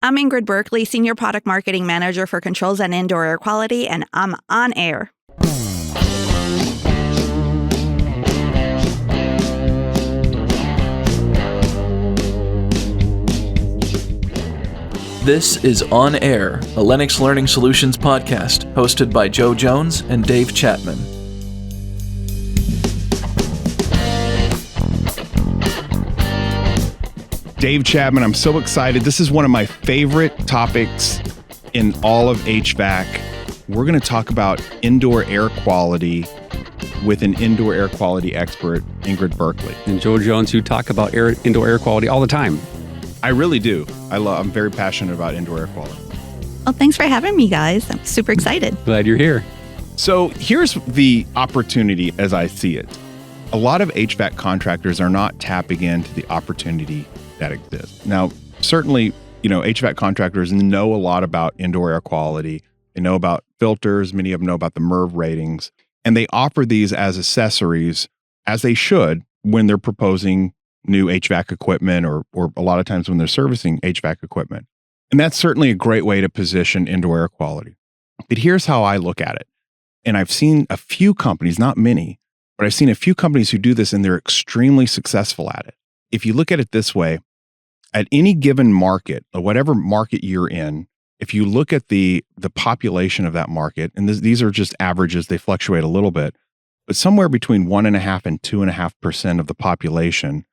I'm Ingrid Berkley, Senior Product Marketing Manager for Controls and Indoor Air Quality, and I'm on air. This is On Air, a Lennox Learning Solutions podcast hosted by Joe Jones and Dave Chapman. Dave Chapman, I'm so excited. This is one of my favorite topics in all of HVAC. We're going to talk about indoor air quality with an indoor air quality expert, Ingrid Berkley. And Joe Jones, who talk about indoor air quality all the time. I really do. I'm very passionate about indoor air quality. Well, thanks for having me, guys. I'm super excited. Glad you're here. So here's the opportunity as I see it. A lot of HVAC contractors are not tapping into the opportunity that exists. Now, certainly, HVAC contractors know a lot about indoor air quality. They know about filters. Many of them know about the MERV ratings. And they offer these as accessories, as they should, when they're proposing new HVAC equipment or a lot of times when they're servicing HVAC equipment. And that's certainly a great way to position indoor air quality. But here's how I look at it. And I've seen a few companies, not many, but I've seen a few companies who do this and they're extremely successful at it. If you look at it this way, at any given market, or whatever market you're in, if you look at the population of that market, and these are just averages, they fluctuate a little bit, but somewhere between 1.5% and 2.5% of the population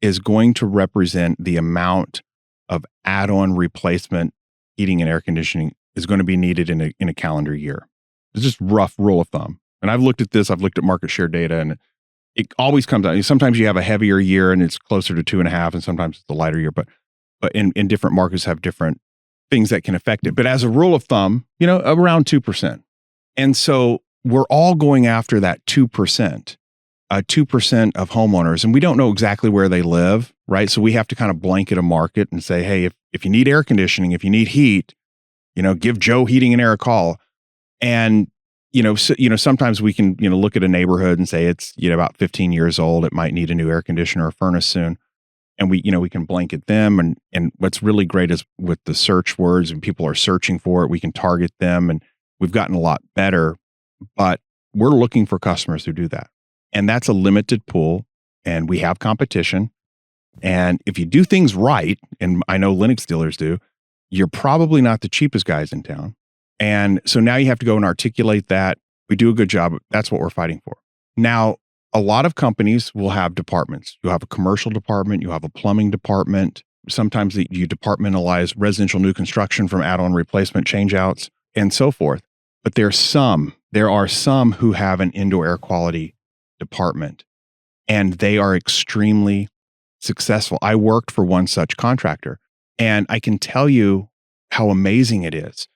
is going to represent the amount of add-on replacement heating and air conditioning is going to be needed in a calendar year. It's just rough rule of thumb. And I've looked at this, I've looked at market share data, and it always comes out. Sometimes you have a heavier year and it's closer to 2.5, and sometimes it's a lighter year, but in different markets have different things that can affect it. But as a rule of thumb, around 2%. And so we're all going after that 2%, 2% of homeowners, and we don't know exactly where they live, right? So we have to kind of blanket a market and say, hey, if you need air conditioning, if you need heat, give Joe Heating and Air a call. And sometimes we can, look at a neighborhood and say it's, about 15 years old. It might need a new air conditioner or furnace soon. And we can blanket them. And what's really great is with the search words and people are searching for it, we can target them, and we've gotten a lot better, but we're looking for customers who do that. And that's a limited pool, and we have competition. And if you do things right, and I know Lennox dealers do, you're probably not the cheapest guys in town. And so now you have to go and articulate that. We do a good job. That's what we're fighting for. Now, a lot of companies will have departments. You'll have a commercial department. You have a plumbing department. Sometimes you departmentalize residential new construction from add-on replacement changeouts and so forth. But there are some who have an indoor air quality department, and they are extremely successful. I worked for one such contractor, and I can tell you how amazing it is.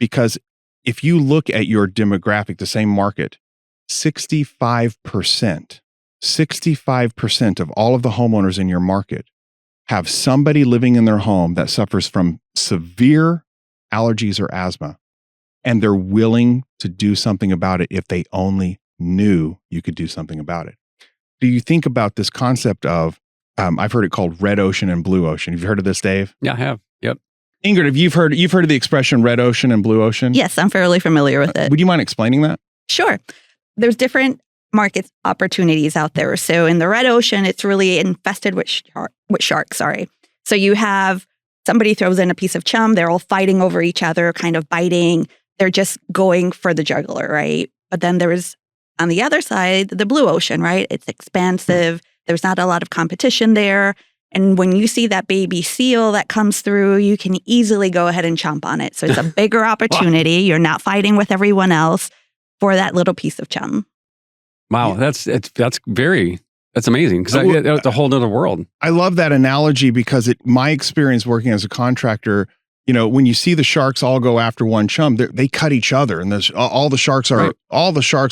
Because if you look at your demographic, the same market, 65% of all of the homeowners in your market have somebody living in their home that suffers from severe allergies or asthma, and they're willing to do something about it if they only knew you could do something about it. Do you think about this concept of, I've heard it called red ocean and blue ocean. Have you heard of this, Dave? Yeah, I have. Yep. Ingrid, have you've heard of the expression red ocean and blue ocean? Yes, I'm fairly familiar with it. Would you mind explaining that? Sure. There's different market opportunities out there. So in the red ocean, it's really infested with sharks. So you have somebody throws in a piece of chum. They're all fighting over each other, kind of biting. They're just going for the jugular, right? But then there's, on the other side, the blue ocean, right? It's expansive. There's not a lot of competition there. And when you see that baby seal that comes through, you can easily go ahead and chomp on it. So it's a bigger opportunity. You're not fighting with everyone else for that little piece of chum. Wow, that's amazing, because that's a whole other world. I love that analogy because my experience working as a contractor, when you see the sharks all go after one chum, they cut each other, and all the sharks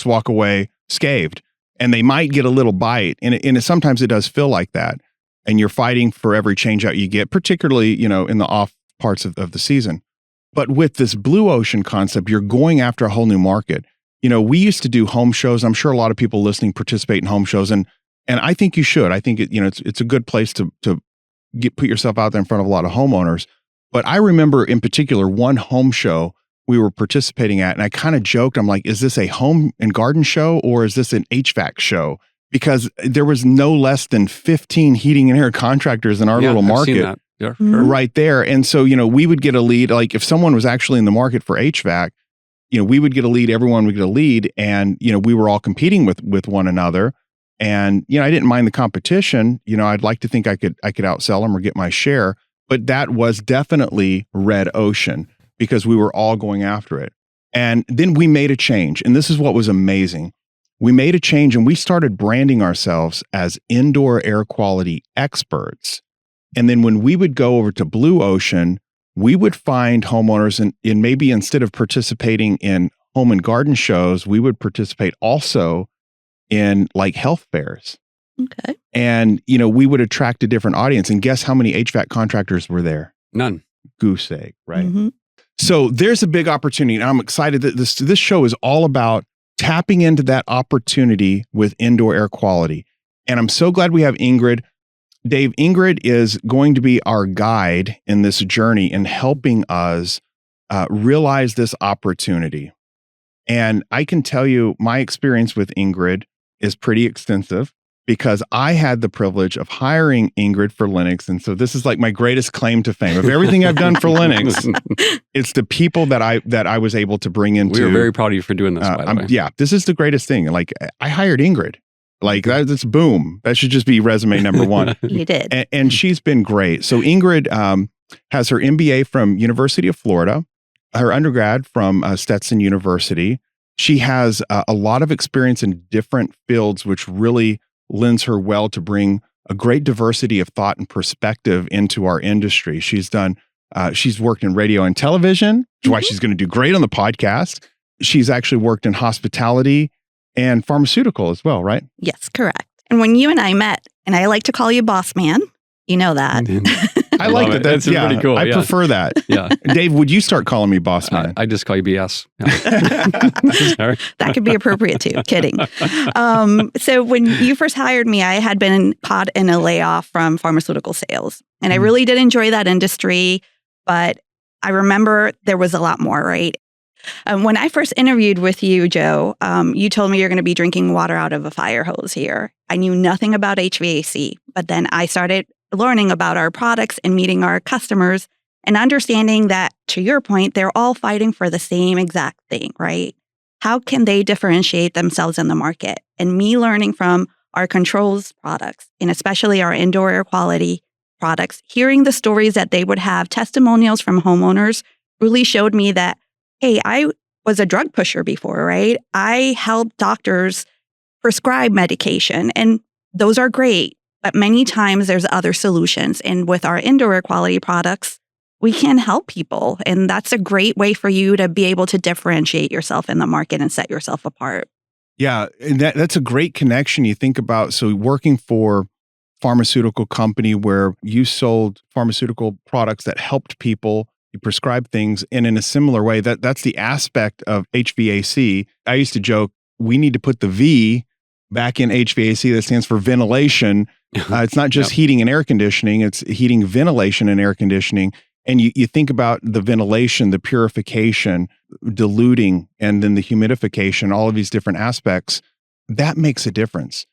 walk away scathed, and they might get a little bite, and sometimes it does feel like that. And you're fighting for every change out you get, particularly, in the off parts of the season. But with this blue ocean concept, you're going after a whole new market. We used to do home shows. I'm sure a lot of people listening participate in home shows, and I think you should. I think it's a good place to put yourself out there in front of a lot of homeowners. But I remember in particular one home show we were participating at, and I kind of joked, I'm like, is this a home and garden show or is this an HVAC show? Because there was no less than 15 heating and air contractors in our little market. I've seen that. Yeah, Mhm. Right there. And so, we would get a lead. Like if someone was actually in the market for HVAC, we would get a lead, everyone would get a lead, and, we were all competing with one another. And, I didn't mind the competition. I'd like to think I could outsell them or get my share, but that was definitely red ocean because we were all going after it. And then we made a change. And this is what was amazing. We made a change and we started branding ourselves as indoor air quality experts. And then when we would go over to Blue Ocean, we would find homeowners in maybe instead of participating in home and garden shows, we would participate also in like health fairs. Okay. And, we would attract a different audience. And guess how many HVAC contractors were there? None. Goose egg, right? Mhm. So there's a big opportunity. And I'm excited that this show is all about tapping into that opportunity with indoor air quality. And I'm so glad we have Ingrid. Dave, Ingrid is going to be our guide in this journey and helping us realize this opportunity. And I can tell you my experience with Ingrid is pretty extensive because I had the privilege of hiring Ingrid for Lennox. And so this is like my greatest claim to fame. Of everything I've done for Lennox, it's the people that I was able to bring into. We are very proud of you for doing this, by the way. Yeah, this is the greatest thing. Like I hired Ingrid. Like that's boom. That should just be resume number one. You did. And she's been great. So Ingrid has her MBA from University of Florida, her undergrad from Stetson University. She has a lot of experience in different fields, which really lends her well to bring a great diversity of thought and perspective into our industry. She's worked in radio and television, which is why she's going to do great on the podcast. She's actually worked in hospitality and pharmaceutical as well, right? Yes, correct. And when you and I met, and I like to call you boss man, you know that. I like that. That's pretty cool. I prefer that. Yeah. Dave, would you start calling me boss man? I just call you BS. Yeah. Sorry. That could be appropriate too. Kidding. So when you first hired me, I had been caught in a layoff from pharmaceutical sales. And I really did enjoy that industry, but I remember there was a lot more, right? When I first interviewed with you, Joe, you told me you're going to be drinking water out of a fire hose here. I knew nothing about HVAC, but then I started learning about our products and meeting our customers and understanding that, to your point, they're all fighting for the same exact thing, right? How can they differentiate themselves in the market? And me learning from our controls products, and especially our indoor air quality products, hearing the stories that they would have, testimonials from homeowners, really showed me that, hey, I was a drug pusher before, right? I helped doctors prescribe medication, and those are great. But many times there's other solutions. And with our indoor air quality products, we can help people. And that's a great way for you to be able to differentiate yourself in the market and set yourself apart. Yeah, and that's a great connection. You think about, so working for pharmaceutical company where you sold pharmaceutical products that helped people, you prescribe things, and in a similar way, that's the aspect of HVAC. I used to joke, we need to put the V back in HVAC that stands for ventilation. It's not just heating and air conditioning, it's heating, ventilation, and air conditioning. And you think about the ventilation, the purification, diluting, and then the humidification, all of these different aspects, that makes a difference.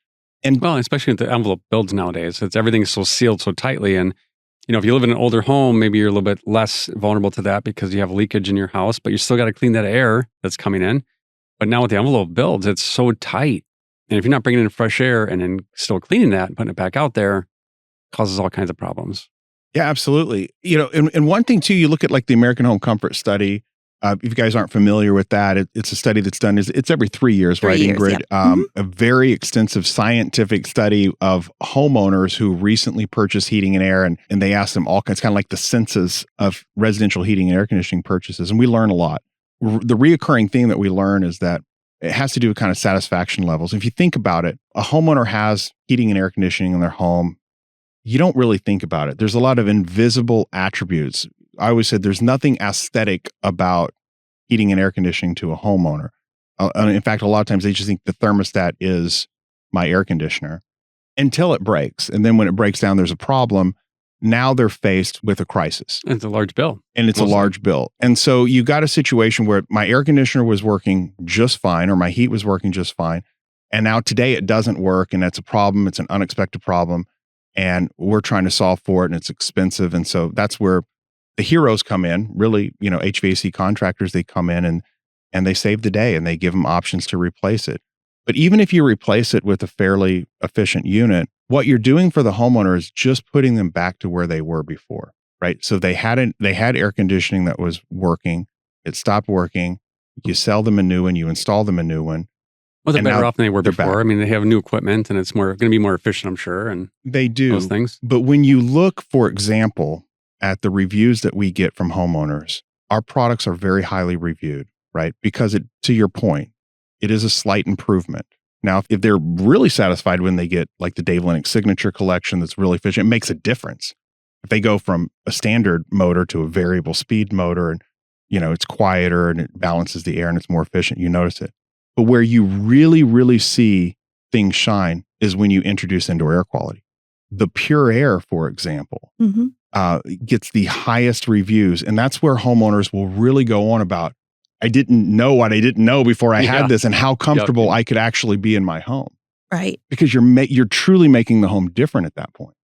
And well, especially with the envelope builds nowadays, everything's so sealed so tightly. And, if you live in an older home, maybe you're a little bit less vulnerable to that because you have leakage in your house, but you still got to clean that air that's coming in. But now with the envelope builds, it's so tight. And if you're not bringing in fresh air and then still cleaning that and putting it back out there, causes all kinds of problems. yeah, absolutely. And one thing too, you look at like the American Home Comfort Study. If you guys aren't familiar with that, it's a study that's done. It's every 3 years, right, Ingrid? Yeah. A very extensive scientific study of homeowners who recently purchased heating and air, and they asked them all kinds, kind of like the census of residential heating and air conditioning purchases, and we learn a lot. The reoccurring thing that we learn is that it has to do with kind of satisfaction levels. If you think about it, a homeowner has heating and air conditioning in their home. You don't really think about it. There's a lot of invisible attributes. I always said there's nothing aesthetic about heating and air conditioning to a homeowner. In fact, a lot of times they just think the thermostat is my air conditioner until it breaks. And then when it breaks down, there's a problem. now they're faced with a crisis. It's a large bill. And it's Mostly. a large bill. And so you got a situation where my air conditioner was working just fine, or my heat was working just fine. And now today it doesn't work, and that's a problem. It's an unexpected problem. And we're trying to solve for it, and it's expensive. And so that's where the heroes come in. Really, HVAC contractors, they come in and they save the day, and they give them options to replace it. But even if you replace it with a fairly efficient unit, what you're doing for the homeowner is just putting them back to where they were before, right? So they had air conditioning that was working. It stopped working. You sell them a new one. You install them a new one. Well, they're and better now off than they were they're before. back. I mean, they have new equipment, and it's going to be more efficient, I'm sure. And They do. those things. But when you look, for example, at the reviews that we get from homeowners, our products are very highly reviewed, right? Because to your point, it is a slight improvement. Now, if they're really satisfied when they get like the Dave Lennox Signature Collection that's really efficient, it makes a difference. If they go from a standard motor to a variable speed motor and, it's quieter and it balances the air and it's more efficient, you notice it. But where you really, really see things shine is when you introduce indoor air quality. The Pure Air, for example, gets the highest reviews. And that's where homeowners will really go on about, I didn't know what I didn't know before I had this, and how comfortable I could actually be in my home. Right. Because you're truly making the home different at that point.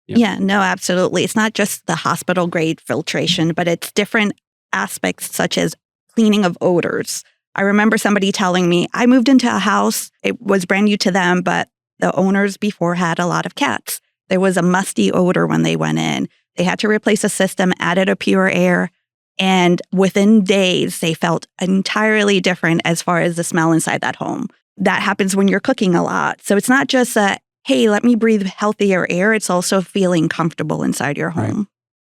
Yeah, no, absolutely. It's not just the hospital grade filtration, but it's different aspects such as cleaning of odors. I remember somebody telling me, I moved into a house, it was brand new to them, but the owners before had a lot of cats. There was a musty odor when they went in. They had to replace a system, added a Pure Air, and within days, they felt entirely different as far as the smell inside that home. That happens when you're cooking a lot. So it's not just a, hey, let me breathe healthier air. It's also feeling comfortable inside your home. Right.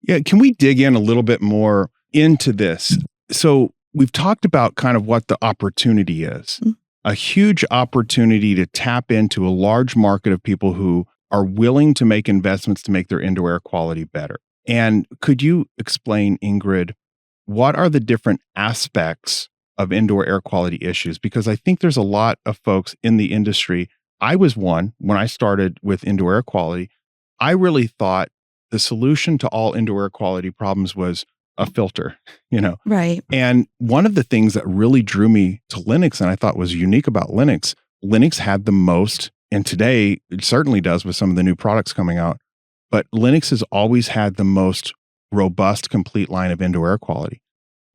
Yeah. Can we dig in a little bit more into this? So we've talked about kind of what the opportunity is. Mm-hmm. A huge opportunity to tap into a large market of people who are willing to make investments to make their indoor air quality better. And could you explain, Ingrid, what are the different aspects of indoor air quality issues? Because I think there's a lot of folks in the industry. I was one when I started with indoor air quality. I really thought the solution to all indoor air quality problems was a filter, Right. And one of the things that really drew me to Lennox, and I thought was unique about Lennox had the most, and today it certainly does with some of the new products coming out, but Lennox has always had the most robust, complete line of indoor air quality.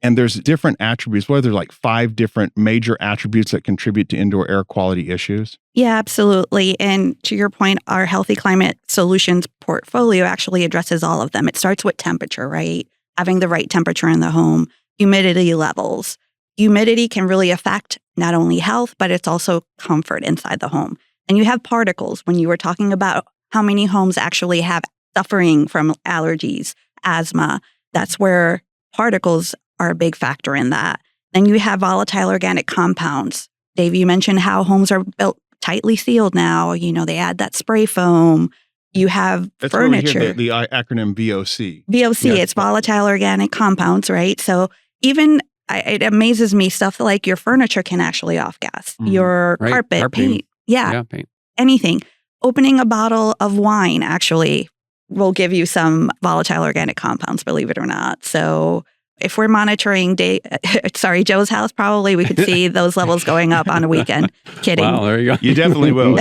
And there's different attributes, whether like 5 different major attributes that contribute to indoor air quality issues. Yeah, absolutely. And to your point, our Healthy Climate Solutions portfolio actually addresses all of them. It starts with temperature, right? Having the right temperature in the home, humidity levels. Humidity can really affect not only health, but it's also comfort inside the home. And you have particles. When you were talking about how many homes actually have suffering from allergies, asthma, that's where particles are a big factor in that. Then you have volatile organic compounds. Dave, you mentioned how homes are built tightly sealed now. They add that spray foam. You have That's furniture. Where we hear the acronym VOC. VOC, Yeah. It's volatile organic compounds, right? So even it amazes me, stuff like your furniture can actually off-gas. Your carpet, paint. Yeah, paint. Anything. Opening a bottle of wine actually will give you some volatile organic compounds, believe it or not. So if we're monitoring Joe's house, probably we could see those levels going up on a weekend. Kidding. Wow, there you go. You definitely will.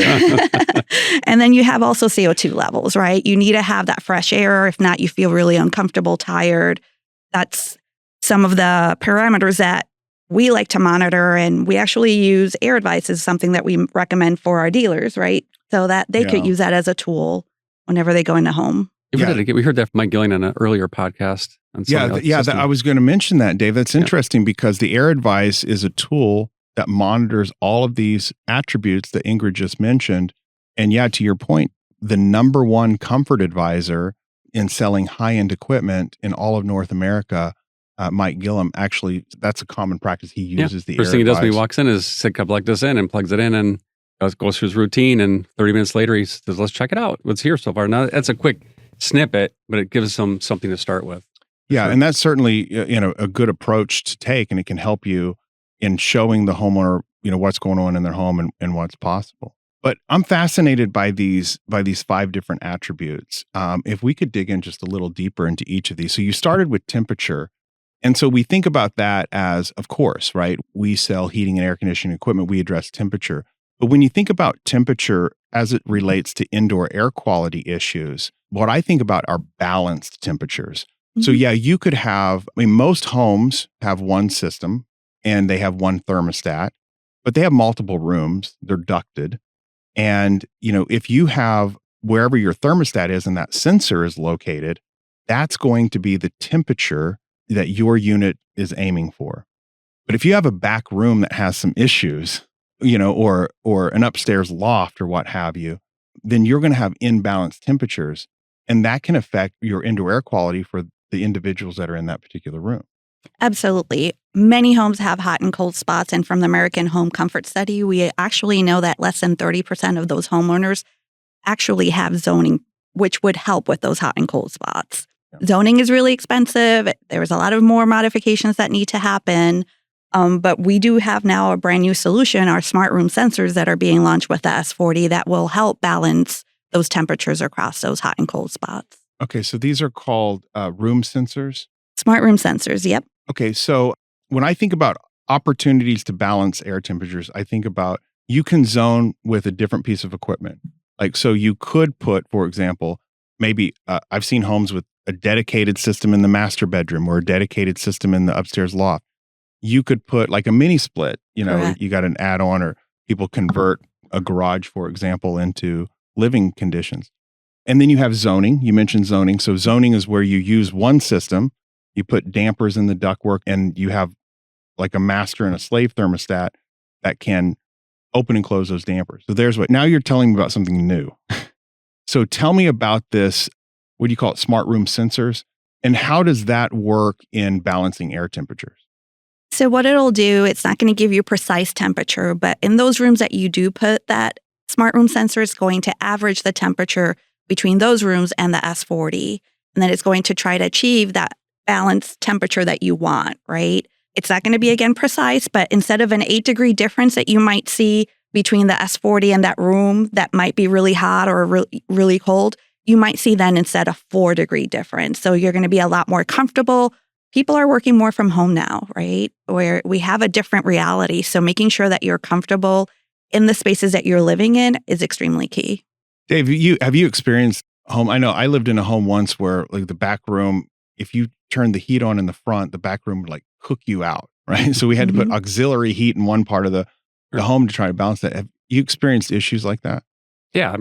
And then you have also CO2 levels, right? You need to have that fresh air. If not, you feel really uncomfortable, tired. That's some of the parameters that we like to monitor. And we actually use Air Advice as something that we recommend for our dealers, right? So that they could use that as a tool whenever they go into home. We heard that from Mike Gilling on an earlier podcast. I was going to mention that, Dave. That's interesting because the Air Advice is a tool that monitors all of these attributes that Ingrid just mentioned. And to your point, the number one comfort advisor in selling high-end equipment in all of North America, Mike Gilliam, actually, that's a common practice. He uses the Air Advice. First thing he does when he walks in is sit a couple like this in and plugs it in and goes through his routine. And 30 minutes later, he says, let's check it out. What's here so far? Now, that's a quick snippet, but it gives them something to start with. Yeah, sure. And that's certainly a good approach to take, and it can help you in showing the homeowner what's going on in their home and what's possible. But I'm fascinated by these 5 different attributes. If we could dig in just a little deeper into each of these. So you started with temperature. And so we think about that as, of course, right? We sell heating and air conditioning equipment. We address temperature. But when you think about temperature as it relates to indoor air quality issues, what I think about are balanced temperatures. So yeah, you could have, most homes have one system and they have one thermostat, but they have multiple rooms. They're ducted. And, if you have wherever your thermostat is and that sensor is located, that's going to be the temperature that your unit is aiming for. But if you have a back room that has some issues, or an upstairs loft or what have you, then you're going to have imbalanced temperatures. And that can affect your indoor air quality for the individuals that are in that particular room. Absolutely. Many homes have hot and cold spots. And from the American Home Comfort Study, we actually know that less than 30% of those homeowners actually have zoning, which would help with those hot and cold spots. Yeah. Zoning is really expensive. There's a lot of more modifications that need to happen. But we do have now a brand new solution, our smart room sensors that are being launched with the S40 that will help balance those temperatures across those hot and cold spots. Okay, so these are called room sensors? Smart room sensors, yep. Okay, so when I think about opportunities to balance air temperatures, I think about you can zone with a different piece of equipment. So you could put, for example, maybe I've seen homes with a dedicated system in the master bedroom or a dedicated system in the upstairs loft. You could put like a mini split, Correct. You got an add-on, or people convert a garage, for example, into living conditions. And then you have zoning. You mentioned zoning. So zoning is where you use one system, you put dampers in the ductwork, and you have like a master and a slave thermostat that can open and close those dampers. So now you're telling me about something new. So tell me about this, what do you call it, smart room sensors, and how does that work in balancing air temperatures? So what it'll do, it's not going to give you precise temperature, but in those rooms that you do put that smart room sensor, is going to average the temperature between those rooms and the S40. And then it's going to try to achieve that balanced temperature that you want, right? It's not going to be, again, precise, but instead of an 8-degree difference that you might see between the S40 and that room that might be really hot or really, really cold, you might see then instead a 4-degree difference. So you're going to be a lot more comfortable. People are working more from home now, right? Where we have a different reality. So making sure that you're comfortable in the spaces that you're living in is extremely key. Dave, have you experienced home? I know I lived in a home once where like the back room, if you turned the heat on in the front, the back room would like cook you out, right? So we had to put auxiliary heat in one part of the home to try to balance that. Have you experienced issues like that? Yeah,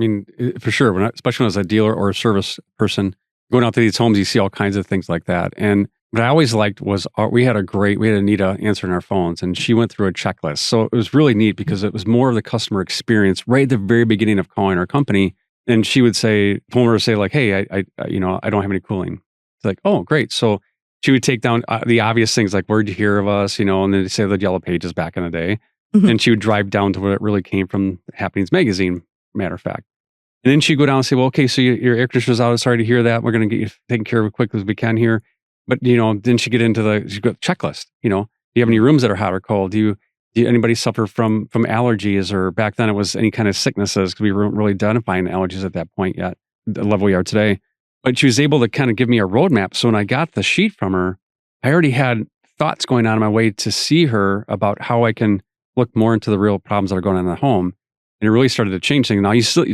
for sure. Especially when I was a dealer or a service person, going out to these homes, you see all kinds of things like that. And what I always liked was we had Anita answering our phones, and she went through a checklist. So it was really neat because it was more of the customer experience right at the very beginning of calling our company. And she would say, phone would say like, "Hey, I don't have any cooling." It's like, "Oh, great." So she would take down the obvious things like, "Where'd you hear of us?" And then they say the Yellow Pages back in the day. And she would drive down to where it really came from, Happenings magazine, matter of fact. And then she'd go down and say, "Well, okay, so your air conditioner's out. Sorry to hear that. We're going to get you taken care of as quick as we can here." But, then she get into the checklist. Do you have any rooms that are hot or cold? Do anybody suffer from allergies? Or back then it was any kind of sicknesses, because we weren't really identifying allergies at that point yet, the level we are today. But she was able to kind of give me a roadmap. So when I got the sheet from her, I already had thoughts going on in my way to see her about how I can look more into the real problems that are going on in the home. And it really started to change things. Now,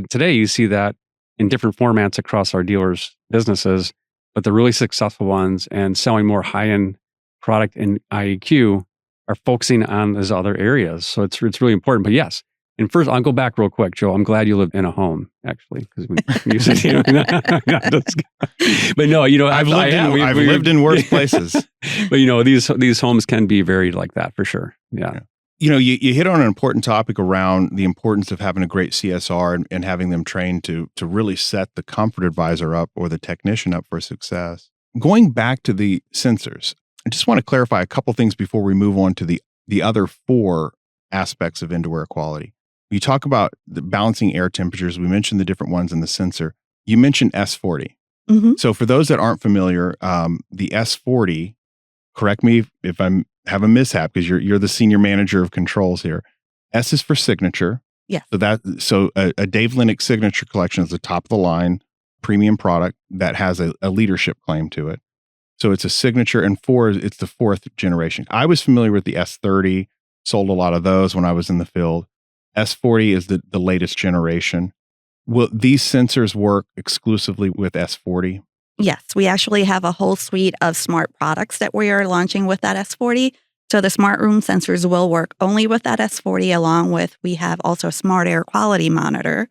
today you see that in different formats across our dealers' businesses, but the really successful ones and selling more high-end product in IEQ are focusing on those other areas. So it's really important. But yes, and first, I'll go back real quick, Joe. I'm glad you live in a home, actually, because you said, but no, I've lived in worse places. But these homes can be very like that for sure. Yeah. You hit on an important topic around the importance of having a great CSR and having them trained to really set the comfort advisor up or the technician up for success. Going back to the sensors, I just want to clarify a couple things before we move on to the other 4 aspects of indoor air quality. You talk about the balancing air temperatures. We mentioned the different ones in the sensor. You mentioned S40. So for those that aren't familiar, the S40, correct me if I'm have a mishap because you're the senior manager of controls here. S is for signature. Yes. So a Dave Lennox Signature Collection is the top of the line premium product that has a leadership claim to it. So it's a signature, and it's the fourth generation. I was familiar with the S30, sold a lot of those when I was in the field. S40 is the latest generation. Will these sensors work exclusively with S40? Yes, we actually have a whole suite of smart products that we are launching with that S40. So the smart room sensors will work only with that S40, along with we have also a smart air quality monitor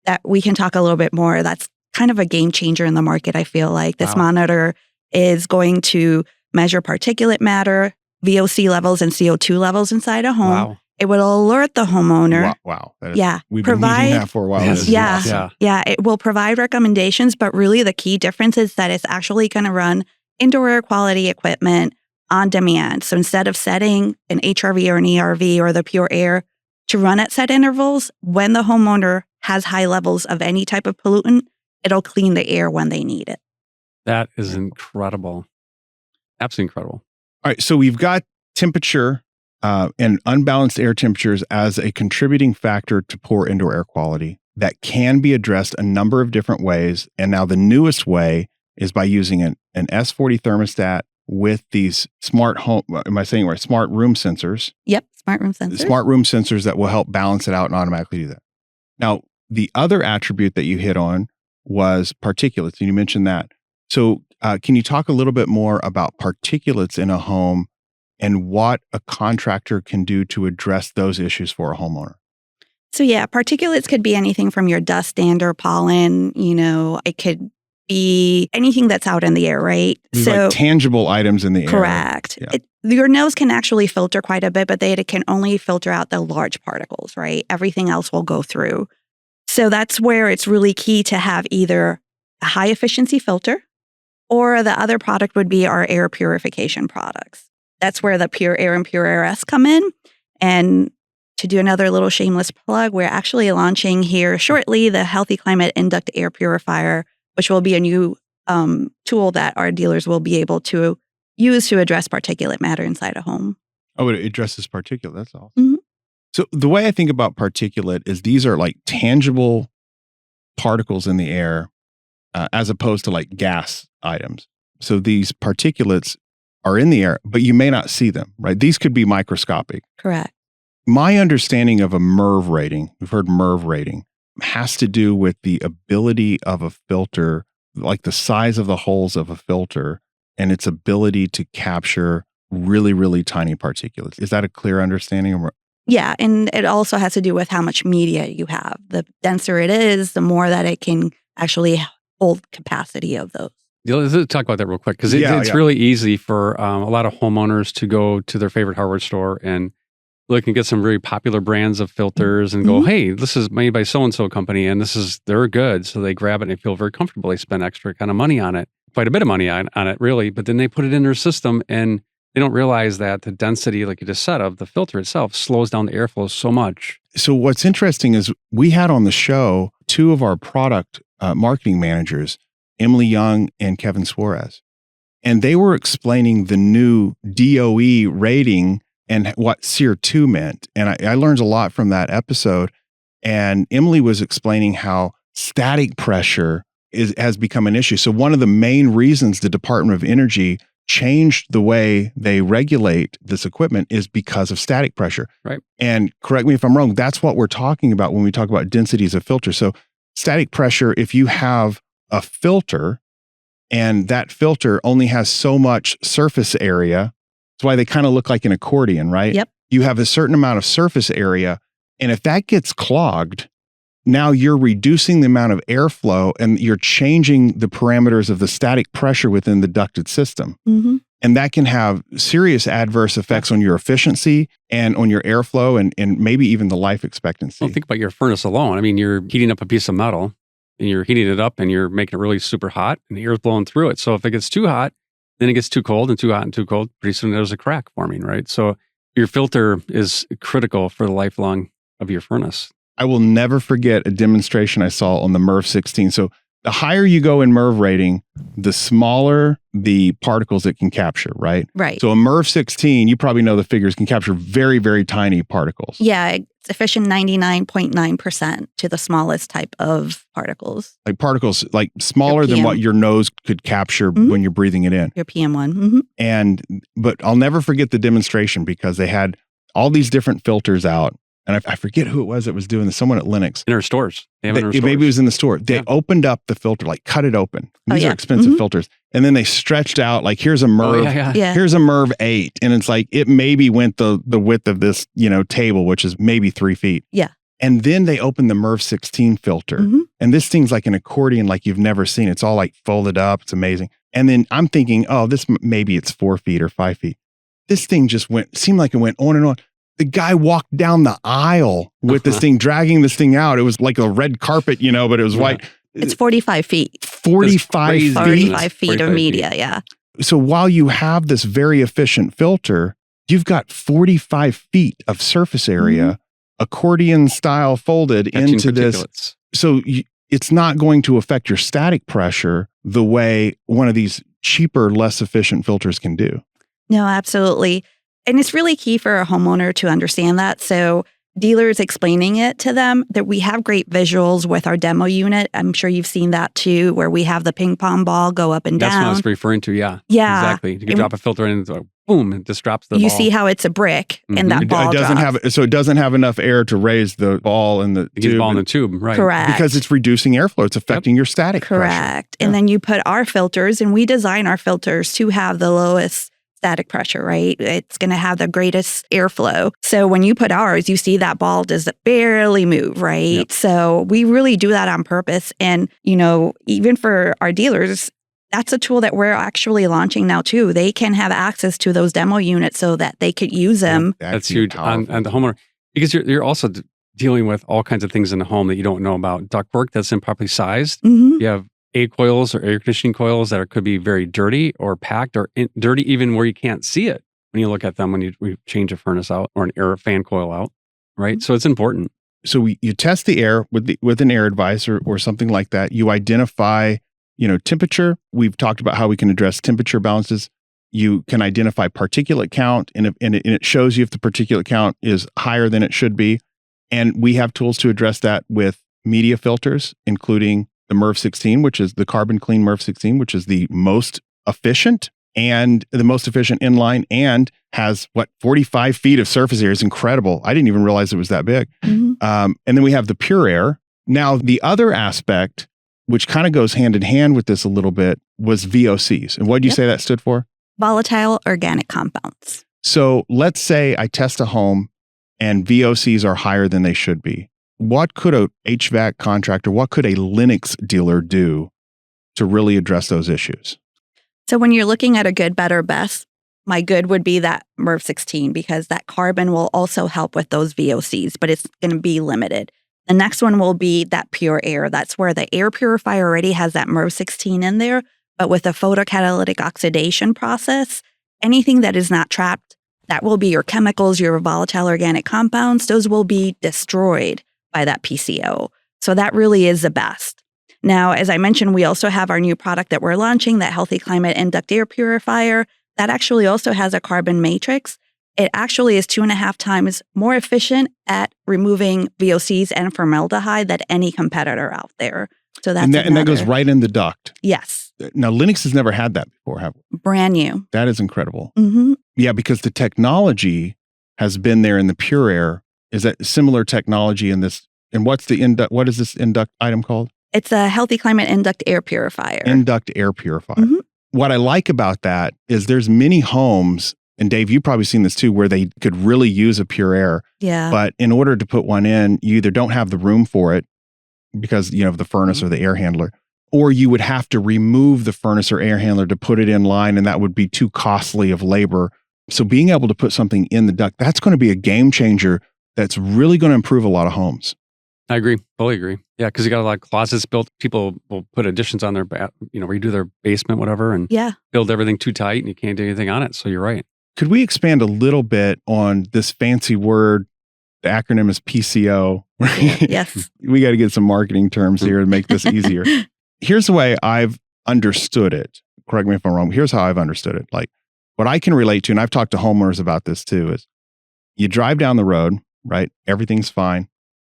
that we can talk a little bit more. That's kind of a game changer in the market, I feel like. This monitor is going to measure particulate matter, VOC levels, and CO2 levels inside a home. Wow. It will alert the homeowner. Wow. We've been needing that for a while. Yeah. It will provide recommendations, but really the key difference is that it's actually going to run indoor air quality equipment on demand. So instead of setting an HRV or an ERV or the pure air to run at set intervals, when the homeowner has high levels of any type of pollutant, it'll clean the air when they need it. That is incredible. Absolutely incredible. All right. So we've got temperature and unbalanced air temperatures as a contributing factor to poor indoor air quality that can be addressed a number of different ways. And now the newest way is by using an S40 thermostat with these smart room sensors. Yep, smart room sensors. Smart room sensors that will help balance it out and automatically do that. Now, the other attribute that you hit on was particulates, and you mentioned that. So can you talk a little bit more about particulates in a home and what a contractor can do to address those issues for a homeowner? So yeah, particulates could be anything from your dust, dander, pollen, it could be anything that's out in the air, right? So like tangible items in the air. Correct. Yeah. Your nose can actually filter quite a bit, but it can only filter out the large particles, right? Everything else will go through. So that's where it's really key to have either a high efficiency filter, or the other product would be our air purification products. That's where the Pure Air and Pure Air S come in. And to do another little shameless plug, we're actually launching here shortly the Healthy Climate Induct Air Purifier, which will be a new tool that our dealers will be able to use to address particulate matter inside a home. Oh, it addresses particulate. That's all. Mm-hmm. So the way I think about particulate is these are like tangible particles in the air as opposed to like gas items. So these particulates are in the air, but you may not see them, right? These could be microscopic. Correct. My understanding of a MERV rating, we've heard MERV rating, has to do with the ability of a filter, like the size of the holes of a filter and its ability to capture really, really tiny particulates. Is that a clear understanding? Yeah, and it also has to do with how much media you have. The denser it is, the more that it can actually hold capacity of those. Let's talk about that real quick, because it's really easy for a lot of homeowners to go to their favorite hardware store and look and get some very popular brands of filters and go, hey, this is made by so-and-so company and they're good. So they grab it and they feel very comfortable. They spend extra kind of money on it, quite a bit of money on it really, but then they put it in their system and they don't realize that the density, like you just said, of the filter itself slows down the airflow so much. So what's interesting is we had on the show two of our product marketing managers, Emily Young and Kevin Suarez, and they were explaining the new DOE rating and what SEER 2 meant. And I learned a lot from that episode. And Emily was explaining how static pressure has become an issue. So one of the main reasons the Department of Energy changed the way they regulate this equipment is because of static pressure. Right. And correct me if I'm wrong, that's what we're talking about when we talk about densities of filter. So static pressure, if you have a filter and that filter only has so much surface area, that's why they kind of look like an accordion, right? Yep. You have a certain amount of surface area, and if that gets clogged, now you're reducing the amount of airflow and you're changing the parameters of the static pressure within the ducted system. Mm-hmm. And that can have serious adverse effects on your efficiency and on your airflow and maybe even the life expectancy. Well, think about your furnace alone. I mean, you're heating up a piece of metal and you're heating it up and you're making it really super hot and the air's blowing through it. So if it gets too hot, then it gets too cold and too hot and too cold. Pretty soon there's a crack forming, right? So your filter is critical for the lifelong of your furnace. I will never forget a demonstration I saw on the MERV 16. So the higher you go in MERV rating, the smaller the particles it can capture, right? Right. So a MERV 16, you probably know the figures, can capture very, very tiny particles. Yeah, it's efficient 99.9% to the smallest type of particles. Like particles like smaller than what your nose could capture when you're breathing it in. Your PM1. But I'll never forget the demonstration because they had all these different filters out. And I forget who it was that was doing this. Someone at Lennox. In our stores. Maybe it was in the store. They opened up the filter, like cut it open. These are expensive filters. And then they stretched out, like, here's a MERV. Here's a MERV 8. And it's like, it maybe went the width of this, table, which is maybe 3 feet. Yeah. And then they opened the MERV 16 filter. And this thing's like an accordion like you've never seen. It's all like folded up. It's amazing. And then I'm thinking, oh, maybe it's 4 feet or 5 feet. This thing just seemed like it went on and on. The guy walked down the aisle with this thing, dragging this thing out. It was like a red carpet, but it was white. It's 45 feet. 45 feet? 45 feet of media, yeah. So while you have this very efficient filter, you've got 45 feet of surface area, accordion style folded catching into this. So it's not going to affect your static pressure the way one of these cheaper, less efficient filters can do. No, absolutely. And it's really key for a homeowner to understand that. So dealers explaining it to them, that we have great visuals with our demo unit. I'm sure you've seen that too, where we have the ping pong ball go up and down. That's what I was referring to, yeah. Yeah. Exactly. You can drop a filter in and it's like, boom, it just drops the ball. You see how it's a brick and that ball drops. So it doesn't have enough air to raise the ball in the tube. Ball in the tube, right. Correct. Because it's reducing airflow. It's affecting your static pressure. Correct. And then you put our filters, and we design our filters to have the lowest static pressure, right? It's going to have the greatest airflow. So when you put ours, you see that ball does barely move, right? Yep. So we really do that on purpose. And, even for our dealers, that's a tool that we're actually launching now too. They can have access to those demo units so that they could use them. That's huge on the homeowner, because you're also dealing with all kinds of things in the home that you don't know about. Ductwork that's improperly sized. You have A coils or air conditioning coils that could be very dirty or packed or dirty even where you can't see it when you look at them when we change a furnace out or an air fan coil out, right? So it's important. So you test the air with an air advisor or something like that. You identify, temperature. We've talked about how we can address temperature balances. You can identify particulate count, and it shows you if the particulate count is higher than it should be. And we have tools to address that with media filters, including the MERV 16, which is the Carbon Clean MERV 16, which is the most efficient inline, and has 45 feet of surface area. It's incredible. I didn't even realize it was that big. And then we have the Pure Air. Now, the other aspect, which kind of goes hand in hand with this a little bit, was VOCs. And what did you say that stood for? Volatile organic compounds. So let's say I test a home and VOCs are higher than they should be. What could a HVAC contractor, what could a Lennox dealer do to really address those issues? So when you're looking at a good, better, best, my good would be that MERV 16, because that carbon will also help with those VOCs, but it's going to be limited. The next one will be that Pure Air. That's where the air purifier already has that MERV 16 in there, but with a photocatalytic oxidation process, anything that is not trapped, that will be your chemicals, your volatile organic compounds, those will be destroyed by that PCO. So that really is the best. Now, as I mentioned, we also have our new product that we're launching, that Healthy Climate Induct Air Purifier. That actually also has a carbon matrix. It actually is 2.5 times more efficient at removing VOCs and formaldehyde than any competitor out there. So that's and that goes right in the duct. Yes. Now, Lennox has never had that before, have we? Brand new. That is incredible. Yeah, because the technology has been there in the Pure Air. Is that similar technology in this? And what is this induct item called? It's a Healthy Climate Induct Air Purifier. Induct Air Purifier. What I like about that is there's many homes, and Dave, you've probably seen this too, where they could really use a Pure Air. Yeah. But in order to put one in, you either don't have the room for it because of the furnace or the air handler, or you would have to remove the furnace or air handler to put it in line, and that would be too costly of labor. So being able to put something in the duct, that's going to be a game changer. That's really going to improve a lot of homes. I agree. Fully agree. Yeah, because you got a lot of closets built. People will put additions on their, redo their basement, whatever, and build everything too tight, and you can't do anything on it. So you're right. Could we expand a little bit on this fancy word? The acronym is PCO. Yes. We got to get some marketing terms here to make this easier. here's the way I've understood it. Correct me if I'm wrong. Here's how I've understood it. Like what I can relate to, and I've talked to homeowners about this too, is you drive down the road, right? Everything's fine.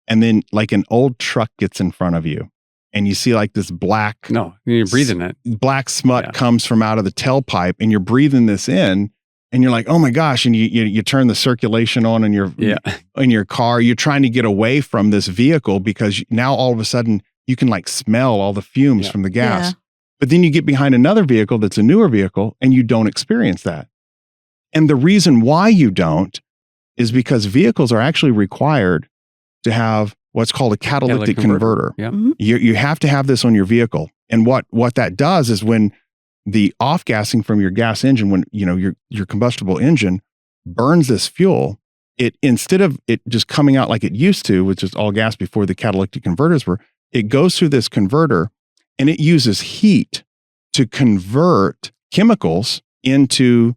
And then like an old truck gets in front of you and you see like this black. No, you're breathing it. Black smut comes from out of the tailpipe and you're breathing this in and you're like, oh my gosh. And you turn the circulation on in your car. You're trying to get away from this vehicle because now all of a sudden you can like smell all the fumes from the gas. Yeah. But then you get behind another vehicle that's a newer vehicle and you don't experience that. And the reason why you don't is because vehicles are actually required to have what's called a catalytic converter. Yeah. Mm-hmm. You have to have this on your vehicle. And what that does is when the off-gassing from your gas engine, when your combustible engine burns this fuel, it instead of it just coming out like it used to, which is all gas before the catalytic converters were, it goes through this converter and it uses heat to convert chemicals into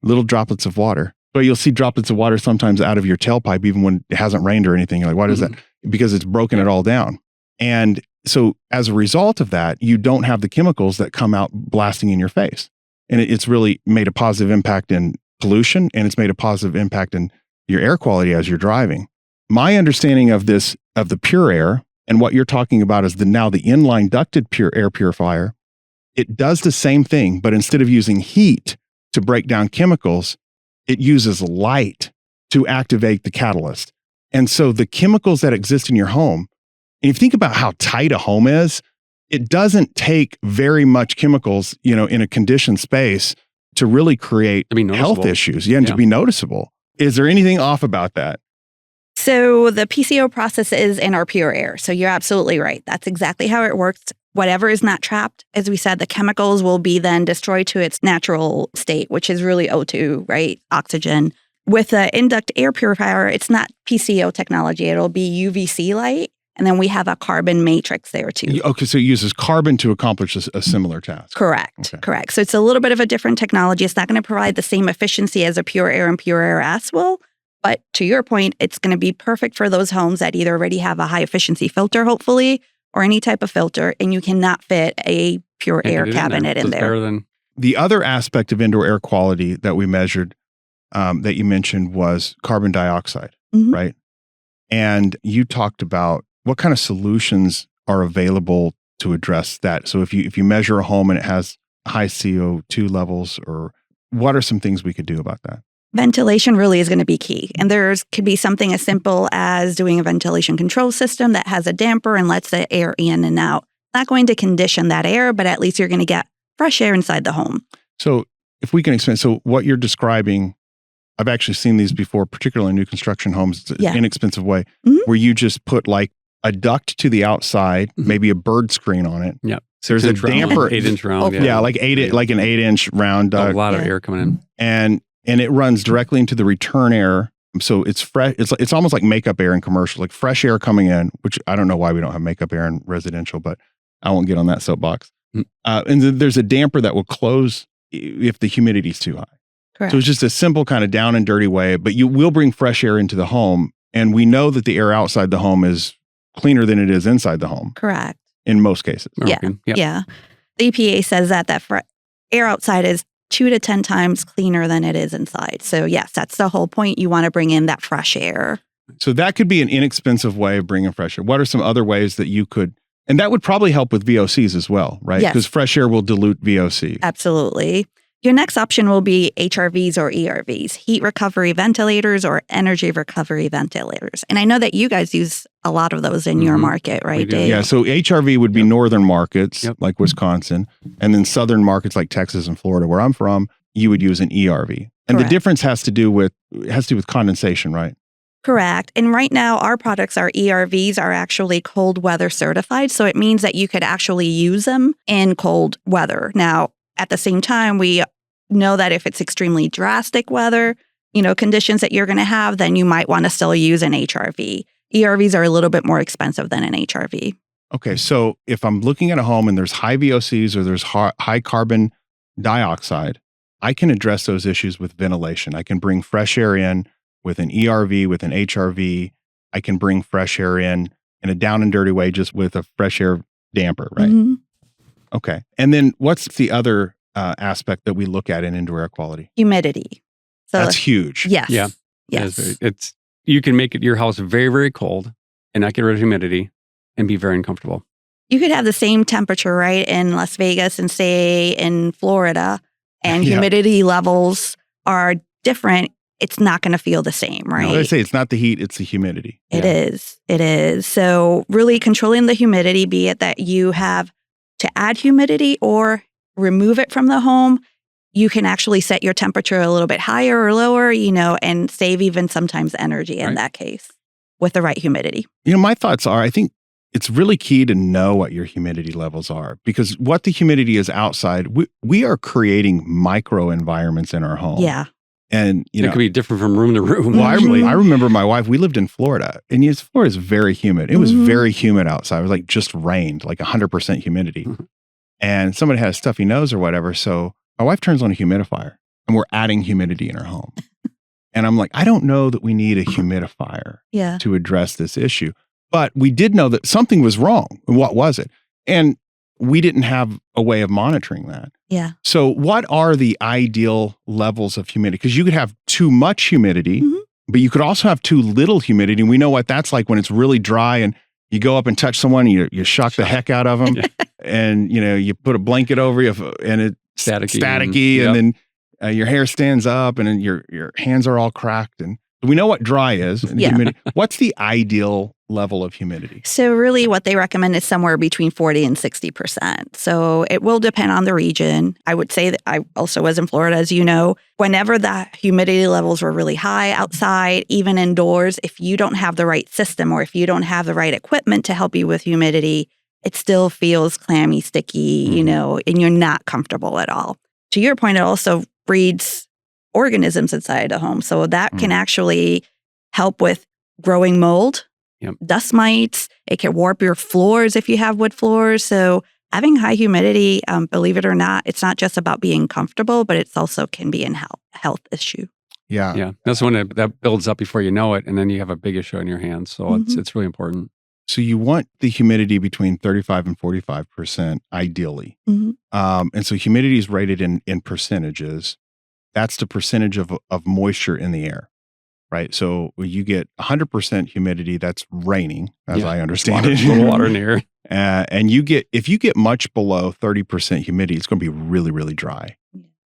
little droplets of water. So you'll see droplets of water sometimes out of your tailpipe, even when it hasn't rained or anything. You're like, what is that? Because it's broken it all down. And so as a result of that, you don't have the chemicals that come out blasting in your face. And it's really made a positive impact in pollution, and it's made a positive impact in your air quality as you're driving. My understanding of this, of the pure air, and what you're talking about is the inline ducted pure air purifier, it does the same thing, but instead of using heat to break down chemicals, it uses light to activate the catalyst. And so the chemicals that exist in your home, and if you think about how tight a home is, it doesn't take very much chemicals, in a conditioned space to really create health issues. And to be noticeable. Is there anything off about that? So the PCO process is in our pure air. So you're absolutely right. That's exactly how it works. Whatever is not trapped, as we said, the chemicals will be then destroyed to its natural state, which is really O2, right? Oxygen. With the induct air purifier, it's not PCO technology. It'll be UVC light. And then we have a carbon matrix there too. Okay, so it uses carbon to accomplish a similar task. Correct. So it's a little bit of a different technology. It's not going to provide the same efficiency as a pure air and pure air S will. But to your point, it's going to be perfect for those homes that either already have a high efficiency filter, hopefully, or any type of filter, and you cannot fit a pure air cabinet in there. The other aspect of indoor air quality that we measured that you mentioned was carbon dioxide, right? And you talked about what kind of solutions are available to address that. So if you measure a home and it has high CO2 levels, or what are some things we could do about that? Ventilation really is going to be key. And could be something as simple as doing a ventilation control system that has a damper and lets the air in and out. Not going to condition that air, but at least you're going to get fresh air inside the home. So if we can explain, so what you're describing, I've actually seen these before, particularly in new construction homes. It's an inexpensive way where you just put like a duct to the outside, maybe a bird screen on it. Yeah. So there's a damper. 8-inch round. Like an 8-inch round duct. A lot of air coming in. And it runs directly into the return air. So it's fresh. It's almost like makeup air in commercial, like fresh air coming in, which I don't know why we don't have makeup air in residential, but I won't get on that soapbox. And then there's a damper that will close if the humidity is too high. Correct. So it's just a simple kind of down and dirty way, but you will bring fresh air into the home. And we know that the air outside the home is cleaner than it is inside the home. Correct. In most cases. Yeah. The EPA says that air outside is 2 to 10 times cleaner than it is inside. So yes, that's the whole point. You want to bring in that fresh air. So that could be an inexpensive way of bringing fresh air. What are some other ways that you could, and that would probably help with VOCs as well, right? Because fresh air will dilute VOC. Absolutely. Your next option will be HRVs or ERVs, heat recovery ventilators or energy recovery ventilators. And I know that you guys use a lot of those in your market, right, Dave? Yeah, so HRV would be northern markets like Wisconsin, and then southern markets like Texas and Florida, where I'm from, you would use an ERV. And the difference has to do with condensation, right? Correct. And right now, our products, our ERVs, are actually cold weather certified. So it means that you could actually use them in cold weather. Now, at the same time, we know that if it's extremely drastic weather, conditions that you're going to have, then you might want to still use an HRV. ERVs are a little bit more expensive than an HRV. Okay, so if I'm looking at a home and there's high VOCs or there's high carbon dioxide, I can address those issues with ventilation. I can bring fresh air in with an ERV, with an HRV. I can bring fresh air in a down and dirty way just with a fresh air damper, right? Okay. And then what's the other aspect that we look at in indoor air quality? Humidity. So That's huge. yes. Yeah. Yes. It's you can make your house very, very cold and not get rid of humidity and be very uncomfortable. You could have the same temperature, right, in Las Vegas and say in Florida, and humidity levels are different. It's not going to feel the same, right? No, they say it's not the heat, it's the humidity. It is. It is. So really controlling the humidity, be it that you have to add humidity or remove it from the home, you can actually set your temperature a little bit higher or lower, and save even sometimes energy in that case with the right humidity. My thoughts are, I think it's really key to know what your humidity levels are, because what the humidity is outside, we are creating micro environments in our home. Yeah. And, it could be different from room to room. Well, I remember my wife, we lived in Florida, and Florida is very humid. It was very humid outside. It was like just rained, like 100% humidity. And somebody had a stuffy nose or whatever. So my wife turns on a humidifier, and we're adding humidity in our home. And I'm like, I don't know that we need a humidifier to address this issue. But we did know that something was wrong. What was it? And we didn't have a way of monitoring that. Yeah. So what are the ideal levels of humidity? Because you could have too much humidity, but you could also have too little humidity. And we know what that's like when it's really dry and you go up and touch someone and you shock the heck out of them. And, you put a blanket over you and it's staticky and then your hair stands up and then your hands are all cracked. And we know what dry is. And humidity. What's the ideal level of humidity? So really what they recommend is somewhere between 40 and 60%. So it will depend on the region. I would say that I also was in Florida, as you know, whenever the humidity levels were really high outside, even indoors, if you don't have the right system or if you don't have the right equipment to help you with humidity, it still feels clammy, sticky, and you're not comfortable at all. To your point, it also breeds organisms inside the home. So that can actually help with growing mold, dust mites. It can warp your floors if you have wood floors. So having high humidity, believe it or not, it's not just about being comfortable, but it's also can be a health issue. Yeah. Yeah. That's when that builds up before you know it. And then you have a big issue on your hands. So it's really important. So you want the humidity between 35 and 45% ideally. And so humidity is rated in percentages. That's the percentage of moisture in the air, right? So you get 100% humidity, that's raining, as I understand it. A little water in the air. And if you get much below 30% humidity, it's going to be really, really dry.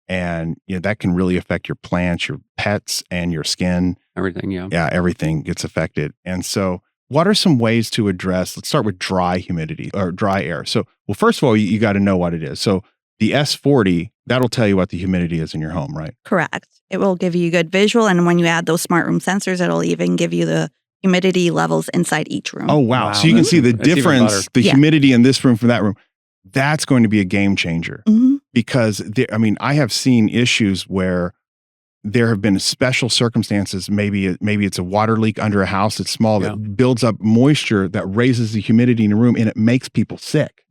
And that can really affect your plants, your pets, and your skin. Everything, Yeah, everything gets affected. And so what are some ways to address, let's start with dry humidity or dry air. So, well, first of all, you got to know what it is. So the S40, that'll tell you what the humidity is in your home, right? Correct. It will give you good visual. And when you add those smart room sensors, it'll even give you the humidity levels inside each room. Oh, wow. So you can see the difference, the humidity in this room from that room. That's going to be a game changer because I have seen issues where there have been special circumstances. Maybe it's a water leak under a house that's small that builds up moisture that raises the humidity in a room and it makes people sick.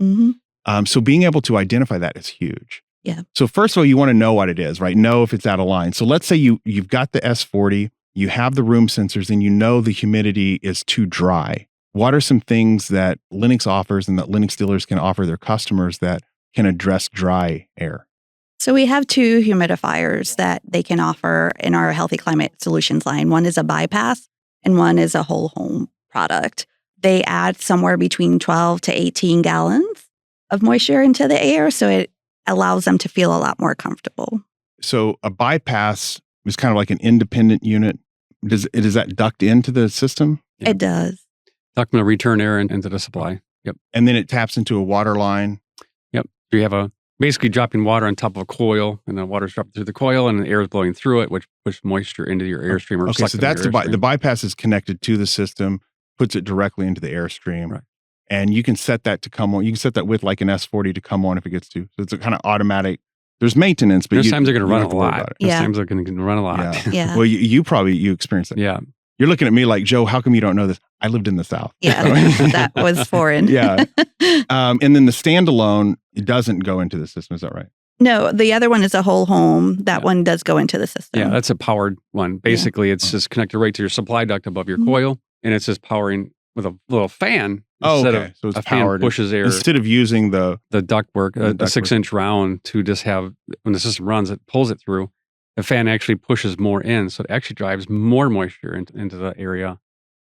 So being able to identify that is huge. Yeah. So first of all, you want to know what it is, right? Know if it's out of line. So let's say you've got the S40, you have the room sensors, and you know the humidity is too dry. What are some things that Lennox offers and that Lennox dealers can offer their customers that can address dry air? So we have two humidifiers that they can offer in our Healthy Climate Solutions line. One is a bypass and one is a whole home product. They add somewhere between 12 to 18 gallons of moisture into the air, so it allows them to feel a lot more comfortable. So a bypass is kind of like an independent unit. Does that duct into the system? Yeah. It does. Duct will return air into the supply. Yep. And then it taps into a water line. Yep. You have basically dropping water on top of a coil, and the water's dropping through the coil, and the air is blowing through it, which pushes moisture into your airstream. Okay, so that's the bypass is connected to the system, puts it directly into the airstream. Right. And you can set that to come on. You can set that with like an S40 to come on if it gets to. So it's a kind of automatic. There's maintenance, but there's times they're going to run a lot. Yeah. Times they're going to run a lot. Yeah. Well, you experienced that. Yeah. You're looking at me like, Joe, how come you don't know this? I lived in the South. Yeah, that was foreign. Yeah. And then the standalone, it doesn't go into the system. Is that right? No, the other one is a whole home. That one does go into the system. Yeah, that's a powered one. Basically, it's just connected right to your supply duct above your coil, and it's just powering with a little fan Oh, Instead okay. of So it's a fan powered. pushes air, Instead of using the ductwork, The a ductwork. 6-inch round to just have, when the system runs, it pulls it through. The fan actually pushes more in, so it actually drives more moisture into the area.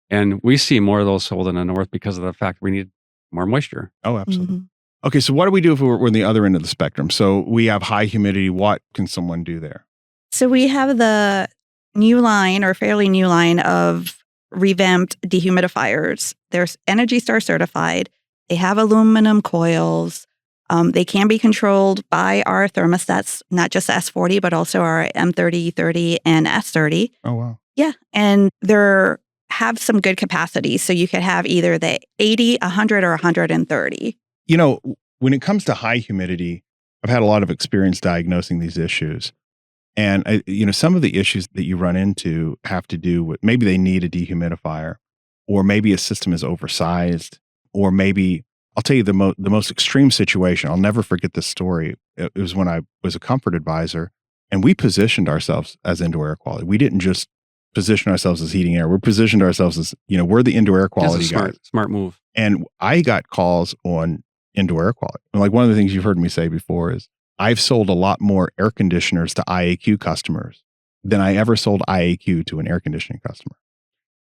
And we see more of those sold in the north because of the fact we need more moisture. Oh, absolutely. Mhm. Okay, so what do we do if we're on the other end of the spectrum? So we have high humidity. What can someone do there? So we have the new line or fairly new line of revamped dehumidifiers. They're Energy Star certified. They have aluminum coils. They can be controlled by our thermostats, not just S40, but also our M30, E30, and S30. Oh, wow. Yeah, and they're have some good capacity. So you could have either the 80, 100, or 130. You know, when it comes to high humidity, I've had a lot of experience diagnosing these issues. And, some of the issues that you run into have to do with maybe they need a dehumidifier, or maybe a system is oversized, or maybe I'll tell you the most extreme situation. I'll never forget this story. It was when I was a comfort advisor, and we positioned ourselves as indoor air quality. We didn't just position ourselves as heating air. We positioned ourselves as, we're the indoor air quality That's a guys. smart move. And I got calls on indoor air quality. And like one of the things you've heard me say before is I've sold a lot more air conditioners to IAQ customers than I ever sold IAQ to an air conditioning customer.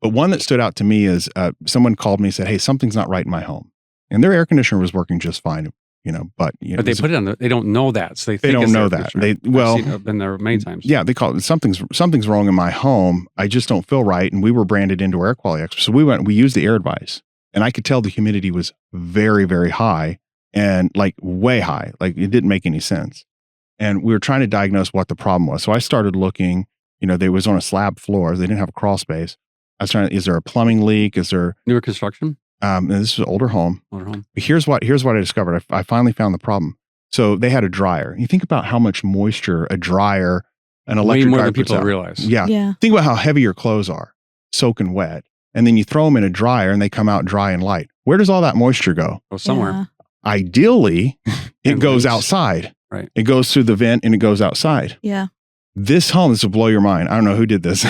But one that stood out to me is someone called me and said, "Hey, something's not right in my home." And their air conditioner was working just fine, but But they put it on they don't know that, so they think don't it's know air that. conditioner. I've been there many times. Yeah, they call it something's wrong in my home. I just don't feel right. And we were branded indoor air quality experts. So we used the air advice, and I could tell the humidity was very, very high and like way high. Like it didn't make any sense. And we were trying to diagnose what the problem was. So I started looking, they was on a slab floor. They didn't have a crawl space. I was trying is there a plumbing leak? Is there Newer construction? and this is an older home. Older home. But here's what I discovered. I finally found the problem. So they had a dryer. You think about how much moisture a dryer, an electric Way more dryer than puts people out. realize. Yeah. Yeah. Think about how heavy your clothes are, soaking wet. And then you throw them in a dryer and they come out dry and light. Where does all that moisture go? Go somewhere. Yeah. Ideally, it And goes leaks. outside. Right. It goes through the vent and it goes outside. Yeah. This home, this will blow your mind. I don't know who did this.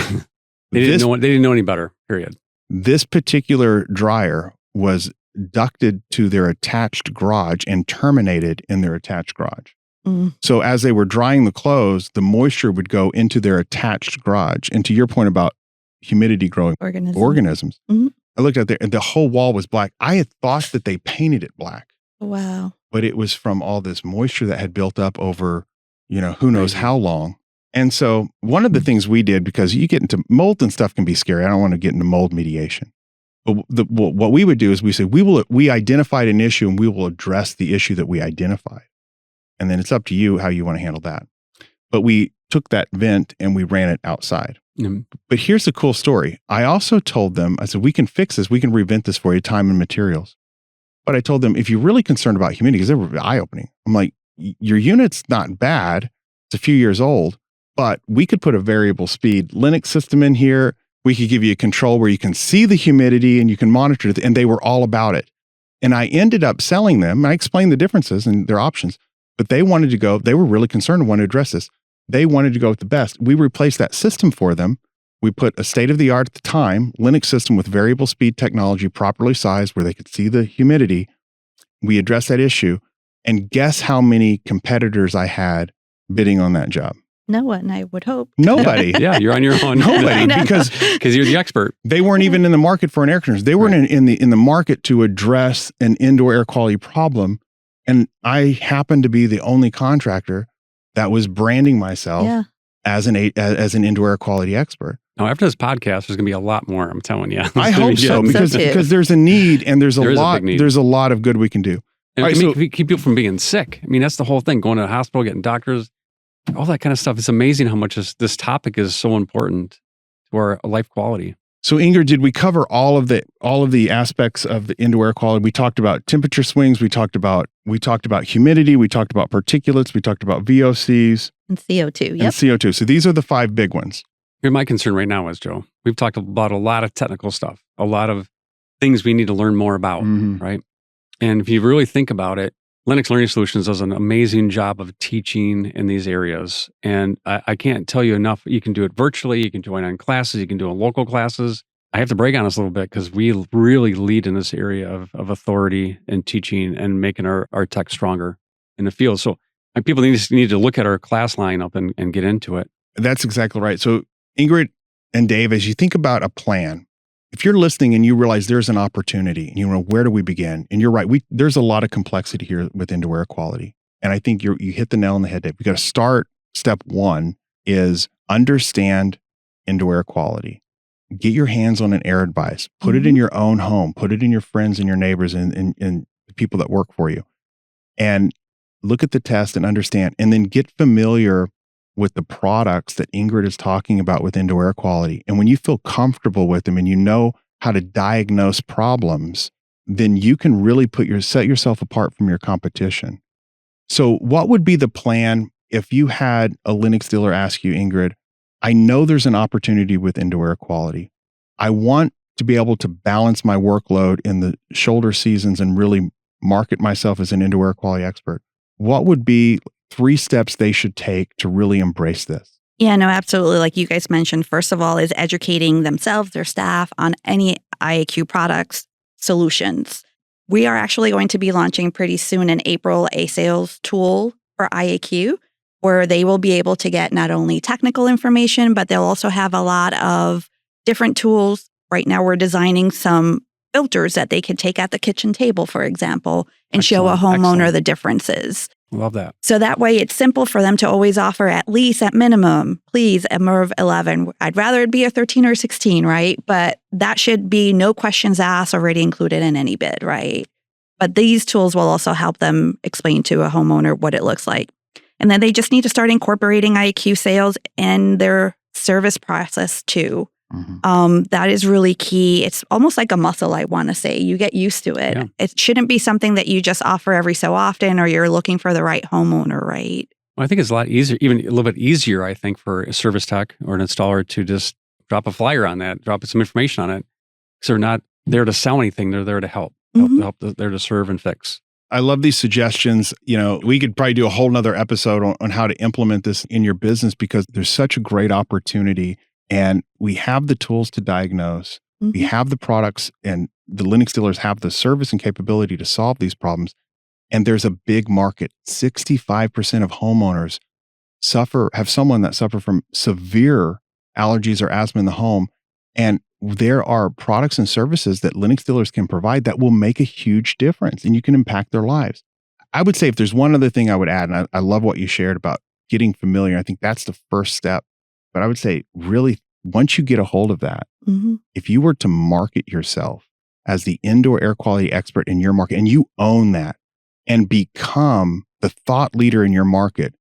They didn't know any better, period. This particular dryer was ducted to their attached garage and terminated in their attached garage. Mm. So as they were drying the clothes, the moisture would go into their attached garage. And to your point about humidity growing organisms, Mhm. I looked out there and the whole wall was black. I had thought that they painted it black, Wow. but it was from all this moisture that had built up over, who knows Crazy. how long. And so one of the things we did, because you get into mold and stuff can be scary. I don't want to get into mold mediation. But what we would do is we say, we identified an issue and we will address the issue that we identified. And then it's up to you how you want to handle that. But we took that vent and we ran it outside. Mm. But here's the cool story. I also told them, I said, we can fix this. We can revent this for you, time and materials. But I told them, if you're really concerned about humidity, because they were eye-opening, I'm like, your unit's not bad. It's a few years old, but we could put a variable speed Lennox system in here. We could give you a control where you can see the humidity and you can monitor it. And they were all about it. And I ended up selling them. I explained the differences and their options, but they wanted to go, they were really concerned and wanted to address this. They wanted to go with the best. We replaced that system for them. We put a state-of-the-art at the time Lennox system with variable speed technology, properly sized where they could see the humidity. We addressed that issue. And guess how many competitors I had bidding on that job? No one, I would hope. Nobody. Yeah, you're on your own. Nobody, No. because you're the expert. they weren't even in the market for an air conditioner. They weren't in the market to address an indoor air quality problem. And I happened to be the only contractor that was branding myself Yeah. as an indoor air quality expert. Now, after this podcast, there's going to be a lot more, I'm telling you. I hope so, Yeah. because So too. because there's a need and there's a There is a lot big need. there's a lot of good we can do. And All it right, can keep people from being sick. I mean, that's the whole thing, going to the hospital, getting doctors, all that kind of stuff. It's amazing how much this topic is so important to our life quality. So Ingrid, did we cover all of the aspects of the indoor air quality? We talked about temperature swings, we talked about humidity, we talked about particulates, we talked about VOCs And CO2. and Yep. CO2. So these are the 5 big ones. Here, my concern right now is, Joe, we've talked about a lot of technical stuff, a lot of things we need to learn more about, Mhm. right? And if you really think about it, Lennox Learning Solutions does an amazing job of teaching in these areas. And I can't tell you enough. You can do it virtually. You can join on classes. You can do it in local classes. I have to brag on us a little bit because we really lead in this area of authority and teaching and making our tech stronger in the field. So people need to look at our class lineup and get into it. That's exactly right. So Ingrid and Dave, as you think about a plan, if you're listening and you realize there's an opportunity and you know, where do we begin? And you're right, there's a lot of complexity here with indoor air quality. And I think you hit the nail on the head, Dave. We got to start. Step one is understand indoor air quality. Get your hands on an air advice. Put it in your own home. Put it in your friends and your neighbors and the people that work for you. And look at the test and understand. And then get familiar with the products that Ingrid is talking about with indoor air quality. And when you feel comfortable with them and you know how to diagnose problems, then you can really set yourself apart from your competition. So what would be the plan if you had a Lennox dealer ask you, Ingrid, I know there's an opportunity with indoor air quality. I want to be able to balance my workload in the shoulder seasons and really market myself as an indoor air quality expert. What would be 3 steps they should take to really embrace this? Yeah, no, absolutely. Like you guys mentioned, first of all, is educating themselves, their staff on any IAQ products, solutions. We are actually going to be launching pretty soon in April a sales tool for IAQ where they will be able to get not only technical information, but they'll also have a lot of different tools. Right now, we're designing some filters that they can take at the kitchen table, for example, and show a homeowner the differences. Love that. So that way it's simple for them to always offer at least at minimum, please, a MERV 11. I'd rather it be a 13 or 16, right? But that should be no questions asked already included in any bid, right? But these tools will also help them explain to a homeowner what it looks like. And then they just need to start incorporating IAQ sales in their service process too. That is really key. It's almost like a muscle, I want to say. You get used to it. Yeah. It shouldn't be something that you just offer every so often or you're looking for the right homeowner, right? Well, I think it's a lot easier, even a little bit easier, I think, for a service tech or an installer to just drop a flyer on that, drop some information on it. Because they're not there to sell anything. They're there to help. They're to serve and fix. I love these suggestions. You know, we could probably do a whole nother episode on how to implement this in your business because there's such a great opportunity. And we have the tools to diagnose. We have the products, and the Lennox dealers have the service and capability to solve these problems. And there's a big market. 65% of homeowners have someone that suffer from severe allergies or asthma in the home. And there are products and services that Lennox dealers can provide that will make a huge difference, and you can impact their lives. I would say if there's one other thing I would add, and I love what you shared about getting familiar. I think that's the first step. But I would say, really, once you get a hold of that, if you were to market yourself as the indoor air quality expert in your market and you own that and become the thought leader in your market,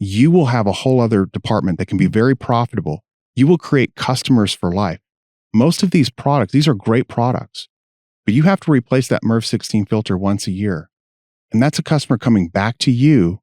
you will have a whole other department that can be very profitable. You will create customers for life. Most of these products, these are great products, but you have to replace that MERV 16 filter once a year. And that's a customer coming back to you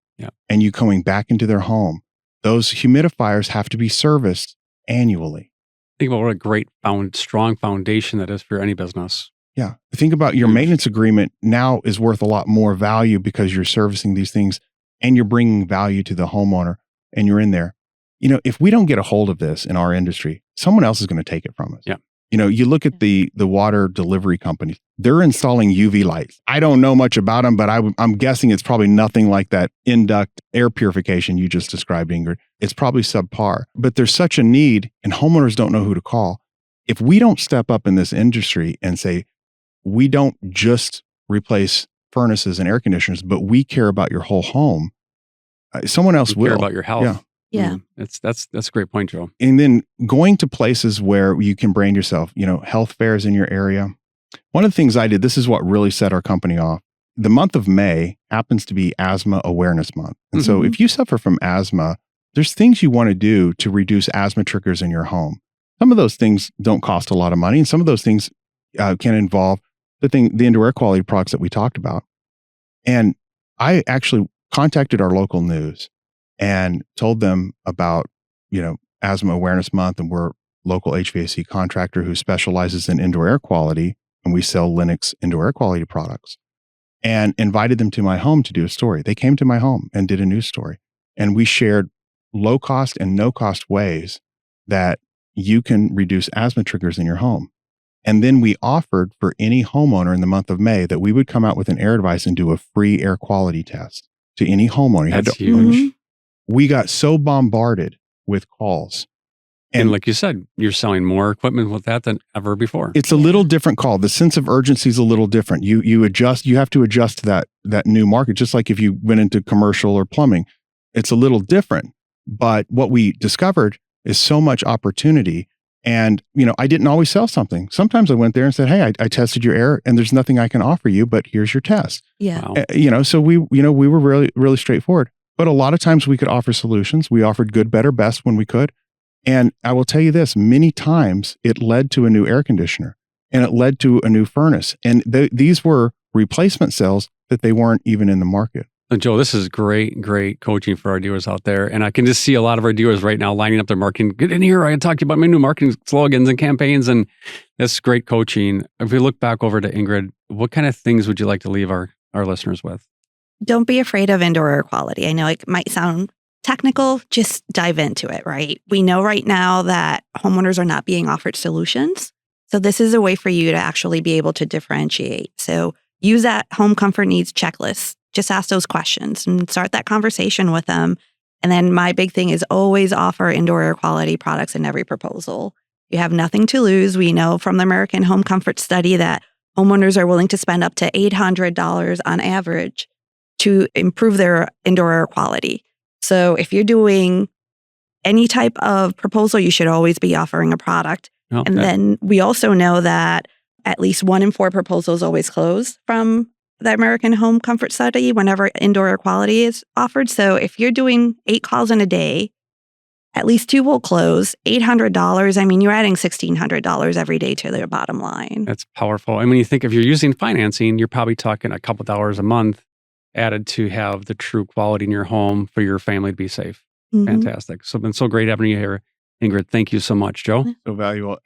and you coming back into their home. Those humidifiers have to be serviced annually. Think about what a great strong foundation that is for any business. Yeah. Think about your maintenance agreement now is worth a lot more value because you're servicing these things and you're bringing value to the homeowner and you're in there. You know, if we don't get a hold of this in our industry, someone else is going to take it from us. Yeah. You know, you look at the water delivery companies, they're installing UV lights. I don't know much about them, but I'm guessing it's probably nothing like that induct air purification you just described, Ingrid. It's probably subpar, but there's such a need and homeowners don't know who to call. If we don't step up in this industry and say, we don't just replace furnaces and air conditioners, but we care about your whole home, someone else will. Care about your health. Yeah. That's a great point, Joe. And then going to places where you can brand yourself, you know, health fairs in your area. One of the things I did, this is what really set our company off. The month of May happens to be Asthma Awareness Month. And so if you suffer from asthma, there's things you want to do to reduce asthma triggers in your home. Some of those things don't cost a lot of money. And some of those things can involve the indoor air quality products that we talked about. And I actually contacted our local news and told them about, you know, Asthma Awareness Month, and we're a local HVAC contractor who specializes in indoor air quality, and we sell Lennox indoor air quality products, and invited them to my home to do a story. They came to my home and did a news story, and we shared low cost and no cost ways that you can reduce asthma triggers in your home. And then we offered for any homeowner in the month of May that we would come out with an air device and do a free air quality test to any homeowner. You had That's to- huge. We got so bombarded with calls. And like you said, you're selling more equipment with that than ever before. It's a little different call. The sense of urgency is a little different. You have to adjust to that new market, just like if you went into commercial or plumbing. It's a little different. But what we discovered is so much opportunity. And, I didn't always sell something. Sometimes I went there and said, hey, I tested your air and there's nothing I can offer you, but here's your test. Yeah. Wow. So we were really, really straightforward. But a lot of times we could offer solutions. We offered good, better, best when we could. And I will tell you this, many times it led to a new air conditioner and it led to a new furnace. And these were replacement sales that they weren't even in the market. Joe, this is great coaching for our dealers out there. And I can just see a lot of our dealers right now lining up their marketing. Get in here. I can talk to you about my new marketing slogans and campaigns. And that's great coaching. If we look back over to Ingrid, what kind of things would you like to leave our listeners with? Don't be afraid of indoor air quality. I know it might sound technical. Just dive into it, right? We know right now that homeowners are not being offered solutions. So this is a way for you to actually be able to differentiate. So use that home comfort needs checklist. Just ask those questions and start that conversation with them. And then my big thing is always offer indoor air quality products in every proposal. You have nothing to lose. We know from the American Home Comfort Study that homeowners are willing to spend up to $800 on average to improve their indoor air quality. So if you're doing any type of proposal, you should always be offering a product. Oh, And then we also know that at least 1 in 4 proposals always close from the American Home Comfort Study whenever indoor air quality is offered. So if you're doing 8 calls in a day, at least 2 will close. $800, I mean, you're adding $1,600 every day to their bottom line. That's powerful. And when you think if you're using financing, you're probably talking a couple $1 a month added to have the true quality in your home for your family to be safe. Mhm. Fantastic. So it's been so great having you here, Ingrid. Thank you so much, Joe. So valuable.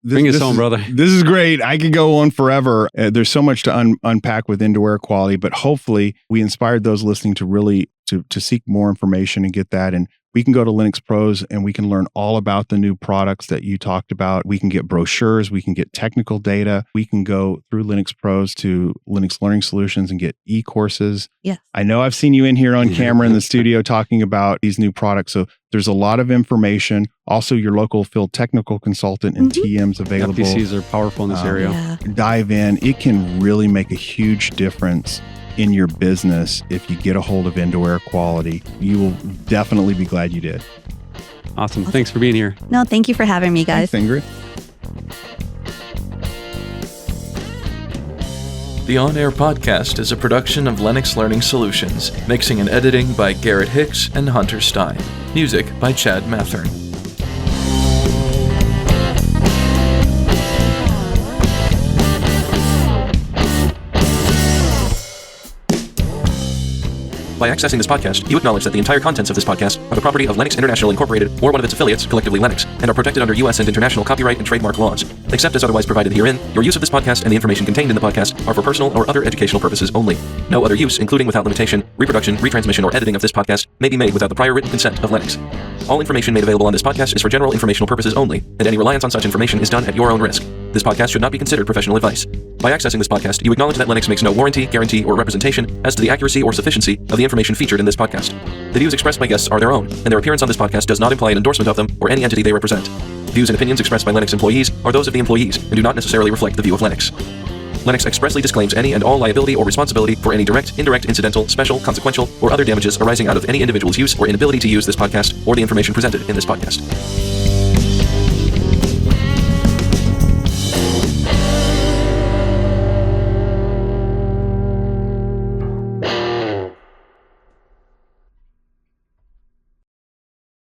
Bring us home, brother. This is great. I could go on forever. There's so much to unpack with indoor air quality, but hopefully we inspired those listening to really to seek more information and get that. And we can go to Lennox Pros and we can learn all about the new products that you talked about. We can get brochures. We can get technical data. We can go through Lennox Pros to Lennox Learning Solutions and get e-courses. Yes. I know I've seen you in here on camera in the studio talking about these new products. So there's a lot of information. Also, your local field technical consultant and TMs available. FTCs are powerful in this area. Yeah. Dive in. It can really make a huge difference in your business if you get a hold of indoor air quality. You will definitely be glad you did. Awesome. Thanks for being here. No, thank you for having me, guys. Thanks, Ingrid. The On Air Podcast is a production of Lennox Learning Solutions. Mixing and editing by Garrett Hicks and Hunter Stein. Music by Chad Mathern. By accessing this podcast, you acknowledge that the entire contents of this podcast are the property of Lennox International Incorporated or one of its affiliates, collectively Lennox, and are protected under U.S. and international copyright and trademark laws. Except as otherwise provided herein, your use of this podcast and the information contained in the podcast are for personal or other educational purposes only. No other use, including without limitation, reproduction, retransmission, or editing of this podcast may be made without the prior written consent of Lennox. All information made available on this podcast is for general informational purposes only, and any reliance on such information is done at your own risk. This podcast should not be considered professional advice. By accessing this podcast, you acknowledge that Lennox makes no warranty, guarantee, or representation as to the accuracy or sufficiency of the information featured in this podcast. The views expressed by guests are their own, and their appearance on this podcast does not imply an endorsement of them or any entity they represent. Views and opinions expressed by Lennox employees are those of the employees and do not necessarily reflect the view of Lennox. Lennox expressly disclaims any and all liability or responsibility for any direct, indirect, incidental, special, consequential, or other damages arising out of any individual's use or inability to use this podcast or the information presented in this podcast.